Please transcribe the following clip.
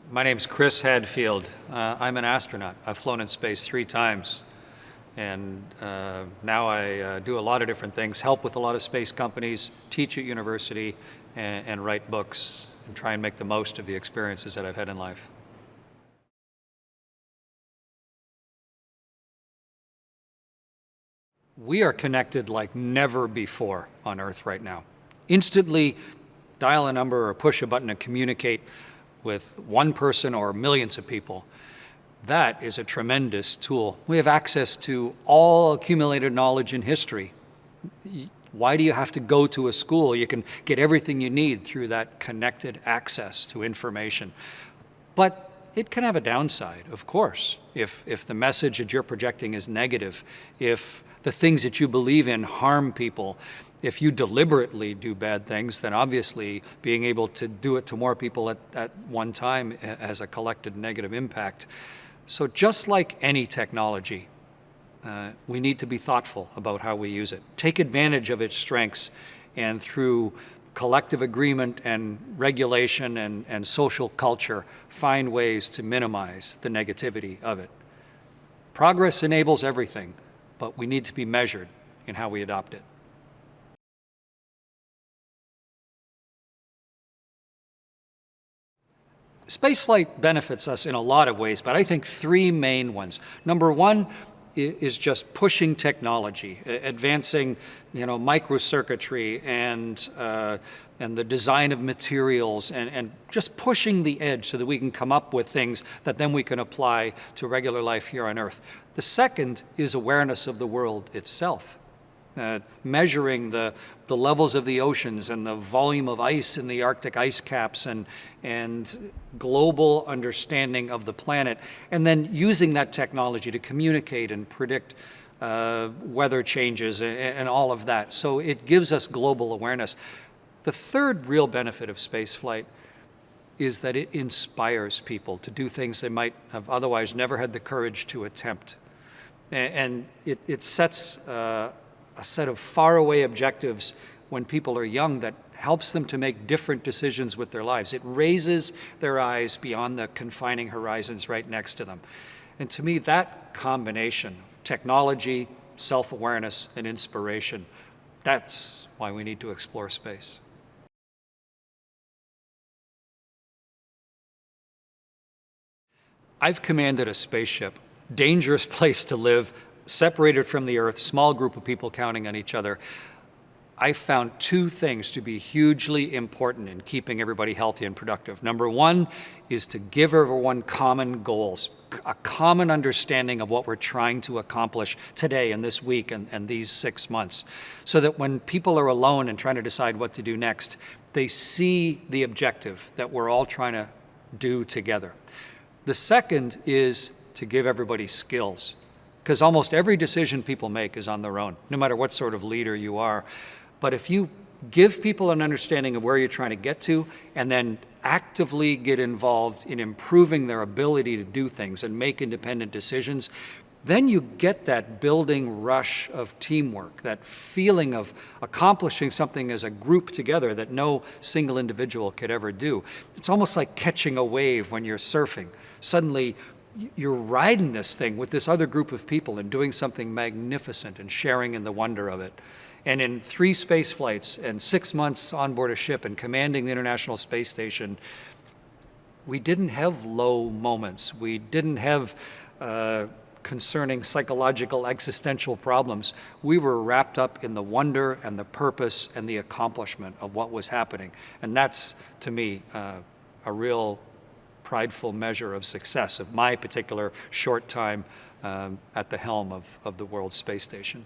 My name's Chris Hadfield. I'm an astronaut. I've flown in space 3 times. And now I do a lot of different things, help with a lot of space companies, teach at university, and write books, and try and make the most of the experiences that I've had in life. We are connected like never before on Earth right now. Instantly dial a number or push a button and communicate with one person or millions of people. That is a tremendous tool. We have access to all accumulated knowledge in history. Why do you have to go to a school? You can get everything you need through that connected access to information. But it can have a downside, of course, if the message that you're projecting is negative, if the things that you believe in harm people. If you deliberately do bad things, then obviously being able to do it to more people at one time has a collected negative impact. So just like any technology, we need to be thoughtful about how we use it. Take advantage of its strengths, and through collective agreement and regulation and social culture, find ways to minimize the negativity of it. Progress enables everything, but we need to be measured in how we adopt it. Spaceflight benefits us in a lot of ways, but I think 3 main ones. Number 1 is just pushing technology, advancing, microcircuitry and the design of materials, and just pushing the edge so that we can come up with things that then we can apply to regular life here on Earth. The second is awareness of the world itself. Measuring the levels of the oceans and the volume of ice in the Arctic ice caps and global understanding of the planet, and then using that technology to communicate and predict weather changes and all of that. So it gives us global awareness. The third real benefit of spaceflight is that it inspires people to do things they might have otherwise never had the courage to attempt. And it sets a set of faraway objectives when people are young that helps them to make different decisions with their lives. It raises their eyes beyond the confining horizons right next to them. And to me, that combination, technology, self-awareness, and inspiration, that's why we need to explore space. I've commanded a spaceship, dangerous place to live, separated from the Earth, small group of people counting on each other. I found 2 things to be hugely important in keeping everybody healthy and productive. Number 1 is to give everyone common goals, a common understanding of what we're trying to accomplish today and this week and these 6 months, so that when people are alone and trying to decide what to do next, they see the objective that we're all trying to do together. The second is to give everybody skills, because almost every decision people make is on their own, no matter what sort of leader you are. But if you give people an understanding of where you're trying to get to, and then actively get involved in improving their ability to do things and make independent decisions, then you get that building rush of teamwork, that feeling of accomplishing something as a group together that no single individual could ever do. It's almost like catching a wave when you're surfing. Suddenly, you're riding this thing with this other group of people and doing something magnificent and sharing in the wonder of it. And in 3 space flights and 6 months on board a ship and commanding the International Space Station, we didn't have low moments. We didn't have concerning psychological existential problems. We were wrapped up in the wonder and the purpose and the accomplishment of what was happening. And that's, to me, a real prideful measure of success of my particular short time at the helm of the World Space Station.